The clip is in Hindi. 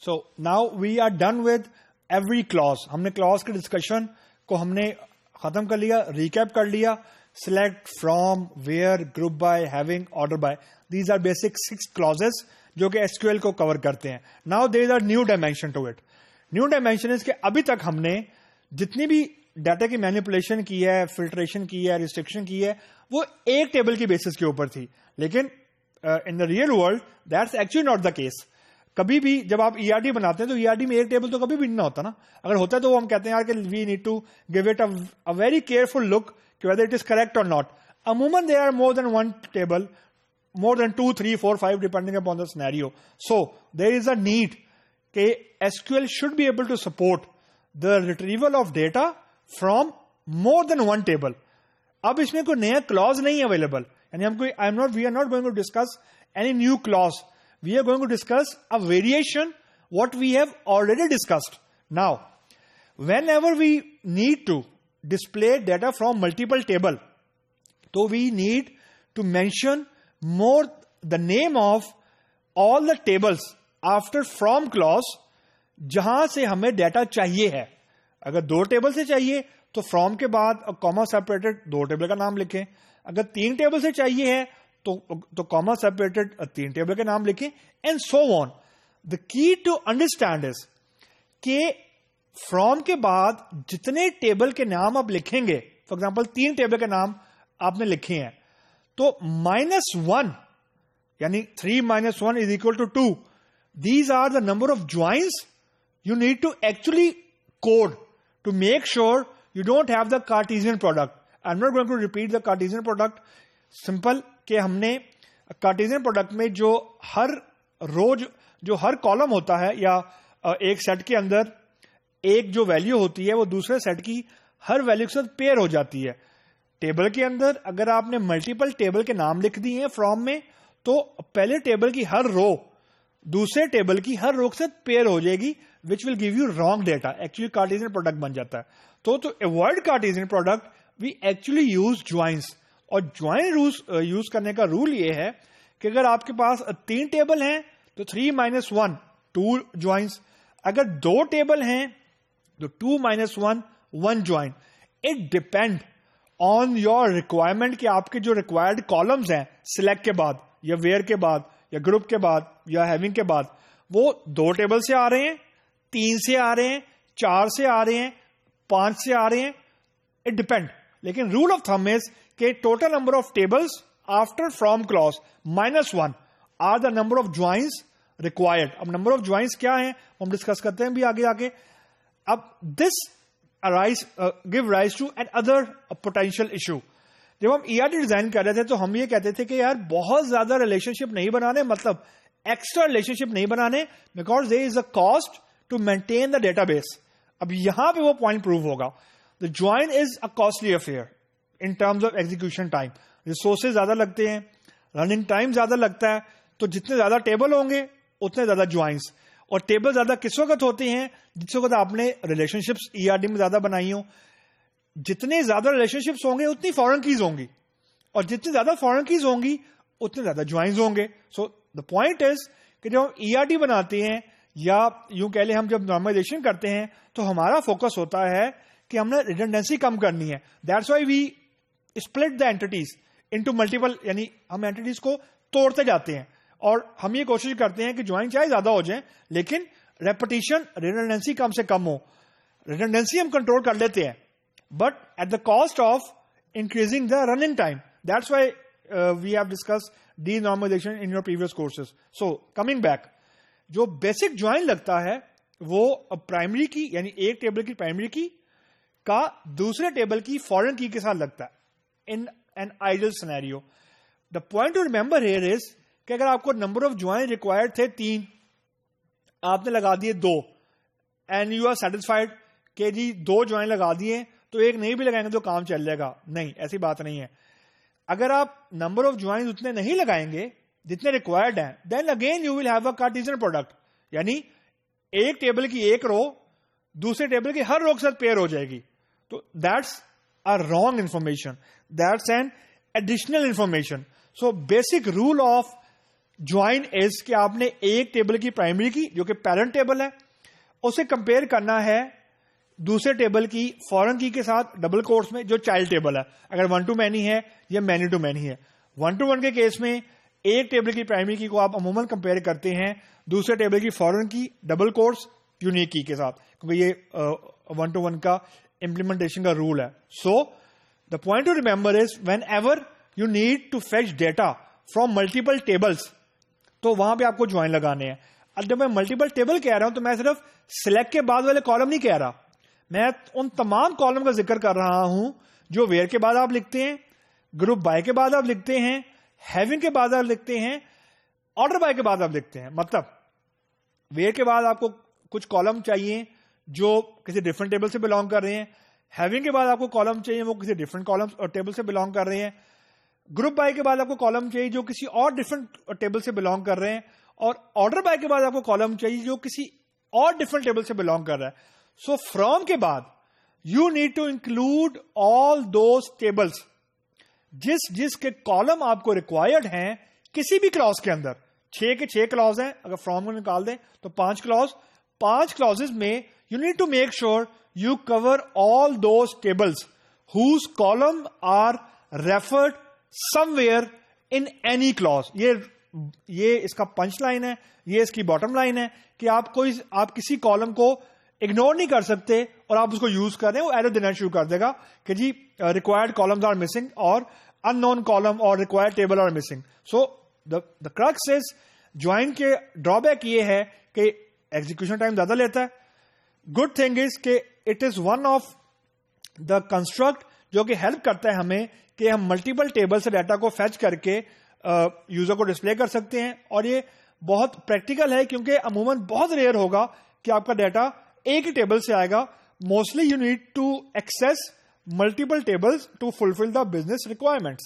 So now we are done with every clause. हमने क्लॉज के डिस्कशन को हमने खत्म कर लिया, रिकैप कर लिया. Select, from, where, group by, having, order by, these are basic 6 clauses जो कि एसक्यूएल को कवर करते हैं. Now there is a new dimension to it. New dimension इज कि अभी तक हमने जितनी भी डाटा की मैनिपुलेशन की है, फिल्ट्रेशन की है, रिस्ट्रिक्शन की है, वो एक टेबल की बेसिस के ऊपर थी. लेकिन in the real world that's actually not the case. कभी भी जब आप ईआरडी बनाते हैं तो ईआरडी में एक टेबल तो कभी भी नहीं होता ना. अगर होता है तो वो हम कहते हैं यार कि we need to give it a very careful look कि whether it is correct or not. अमूमन there are more than one table, more than 2, 3, 4, 5 depending upon the scenario. So there is a need कि SQL should be able to support the retrieval of data from more than one table. अब इसमें कोई नया clause नहीं available. यानी we are not going to discuss any new clause. We are going to discuss a variation what we have already discussed. Now, whenever we need to display data from multiple table, so we need to mention more the name of all the tables after from clause जहां से हमें डाटा चाहिए है. अगर 2 टेबल से चाहिए तो फ्रॉम के बाद कॉमा सेपरेटेड 2 टेबल का नाम लिखें. अगर 3 टेबल से चाहिए है तो कॉमा सेपरेटेड 3 टेबल के नाम लिखें, and so on. The key to understand is के फ्रॉम के बाद जितने टेबल के नाम आप लिखेंगे, फॉर एग्जाम्पल 3 टेबल के नाम आपने लिखे हैं, तो -1 यानी 3 - 1 is equal to 2. These are the number of joins you need to actually code to make sure you don't have the Cartesian product. I am not going to repeat the Cartesian product. Simple कि हमने कार्टेशियन प्रोडक्ट में जो हर रोज जो हर कॉलम होता है या एक सेट के अंदर एक जो वैल्यू होती है वो दूसरे सेट की हर वैल्यू के साथ पेयर हो जाती है. टेबल के अंदर अगर आपने मल्टीपल टेबल के नाम लिख दिए हैं फ्रॉम में, तो पहले टेबल की हर रो दूसरे टेबल की हर रो के साथ पेयर हो जाएगी, which will give you wrong data. Actually Cartesian product बन जाता है. तो avoid Cartesian product we actually use joins. और ज्वाइन यूज करने का रूल ये है कि अगर आपके पास 3 टेबल हैं तो 3 - 1 2 ज्वाइंस. अगर 2 टेबल हैं तो 2 - 1 1 join. It depend on your requirement कि आपके जो रिक्वायर्ड कॉलम्स हैं सिलेक्ट के बाद या वेयर के बाद या ग्रुप के बाद या हैविंग के बाद, वो 2 टेबल से आ रहे हैं, 3 से आ रहे हैं, 4 से आ रहे हैं, 5 से आ रहे हैं. It depend. लेकिन रूल ऑफ थंब इज कि total number of tables after from clause -1 are the number of joins required. अब नंबर ऑफ ज्वाइंस क्या है हम डिस्कस करते हैं भी आगे आगे. अब this give rise to another potential issue. जब हम ईआरडी डिजाइन कर रहे थे तो हम ये कहते थे कि यार बहुत ज्यादा रिलेशनशिप नहीं बनाने, मतलब एक्स्ट्रा रिलेशनशिप नहीं बनाने, because there is a cost to maintain the database. अब यहां पे वो पॉइंट प्रूव होगा. The join is a costly affair in terms of execution time. Resources ज्यादा लगते हैं, रनिंग टाइम ज्यादा लगता है. तो जितने ज्यादा टेबल होंगे उतने ज्यादा ज्वाइंस. और टेबल ज्यादा किस वक्त होते हैं? जिस वक्त आपने रिलेशनशिप्स ईआरडी में ज्यादा बनाई हो. जितने ज्यादा रिलेशनशिप्स होंगे उतनी फॉरेन कीज होंगी, और जितनी ज्यादा फॉरेन कीज होंगी उतने ज्यादा ज्वाइंस होंगे. सो द पॉइंट इज कि जब हम ईआरडी बनाते हैं या यूं कह लें हम जब नॉर्मलाइजेशन करते हैं तो हमारा फोकस होता है कि हमने रिडंडेंसी कम करनी है. That's why we split the entities into multiple, यानी हम एंटिटीज को तोड़ते जाते हैं और हम ये कोशिश करते हैं कि ज्वाइन चाहे ज्यादा हो जाए लेकिन रेपिटेशन रिडंडेंसी कम से कम हो. रिडंडेंसी हम कंट्रोल कर लेते हैं but at the cost of increasing the running time. That's why we have discussed denormalization in your previous courses. So coming back, जो बेसिक ज्वाइन लगता है वो प्राइमरी की यानी एक टेबल की प्राइमरी की का दूसरे टेबल की फॉरेन की के साथ लगता है in an ideal scenario. The point to remember here is कि अगर आपको नंबर ऑफ ज्वाइन रिक्वायर्ड थे 3, आपने लगा दिए 2 एंड यू आर सेटिस्फाइड कि जी 2 ज्वाइन लगा दिए तो एक नहीं भी लगाएंगे तो काम चल जाएगा. नहीं, ऐसी बात नहीं है. अगर आप नंबर ऑफ ज्वाइन उतने नहीं लगाएंगे जितने रिक्वायर्ड हैं, then again you will have a cartesian product. यानी एक टेबल की एक रो दूसरे टेबल की हर रो के साथ पेयर हो जाएगी. तो that's a wrong information, that's an additional information. So basic rule of join is कि आपने एक टेबल की प्राइमरी की जो कि पेरेंट टेबल है, उसे कंपेयर करना है दूसरे टेबल की फॉरेन की के साथ डबल कोट्स में जो चाइल्ड टेबल है, अगर 1 to many है या many to many है। 1 to 1 के केस में एक टेबल की प्राइमरी की को आप अमूमन कंपेयर करते हैं दूसरे टेबल की फॉरेन की डबल कोट्स यूनिक की के साथ, क्योंकि ये 1 to 1 का इंप्लीमेंटेशन का रूल है। So the point to remember is whenever you need to fetch data from multiple tables, तो वहां पे आपको ज्वाइन लगाने हैं। अब जब मैं मल्टीपल टेबल कह रहा हूं तो मैं सिर्फ सिलेक्ट के बाद वाले कॉलम नहीं कह रहा, मैं उन तमाम कॉलम का जिक्र कर रहा हूं जो वेयर के बाद आप लिखते हैं, ग्रुप बाय के बाद आप लिखते हैं, हैविंग के बाद आप लिखते हैं, ऑर्डर बाय के बाद आप लिखते हैं। मतलब वेयर के बाद आपको कुछ कॉलम चाहिए जो किसी डिफरेंट टेबल से बिलोंग कर रहे हैं, हैविंग के बाद आपको कॉलम चाहिए वो किसी डिफरेंट कॉलम और टेबल से बिलोंग कर रहे हैं, ग्रुप बाय के बाद आपको कॉलम चाहिए जो किसी और डिफरेंट टेबल से बिलोंग कर रहे हैं, और ऑर्डर बाय के बाद आपको कॉलम चाहिए जो किसी और डिफरेंट टेबल से बिलोंग कर रहा है। सो फ्रॉम के बाद you need to include all those tables जिस के कॉलम आपको रिक्वायर्ड हैं किसी भी क्लॉज के अंदर। 6 के 6 क्लॉज हैं, अगर फ्रॉम को निकाल दें तो 5 क्लॉज, 5 क्लॉजेस में you need to make sure you cover all those tables whose columns are referred somewhere in any clause. ये इसका पंच लाइन है, ये इसकी बॉटम लाइन है कि आप किसी कॉलम को इग्नोर नहीं कर सकते और आप उसको यूज कर रहे हैं, वो एरर देना शुरू कर देगा कि जी रिक्वायर्ड कॉलम्स आर मिसिंग और अननोन कॉलम और required table are missing. So the crux is join के ड्रॉबैक ये है कि एग्जीक्यूशन टाइम ज्यादा लेता है। गुड थिंग इज कि it is one of the construct जो कि हेल्प करता है हमें कि हम मल्टीपल टेबल से डाटा को फेच करके यूजर को डिस्प्ले कर सकते हैं, और ये बहुत प्रैक्टिकल है क्योंकि अमूमन बहुत रेयर होगा कि आपका डाटा एक ही टेबल से आएगा। Mostly you need to access multiple tables to fulfill the business requirements.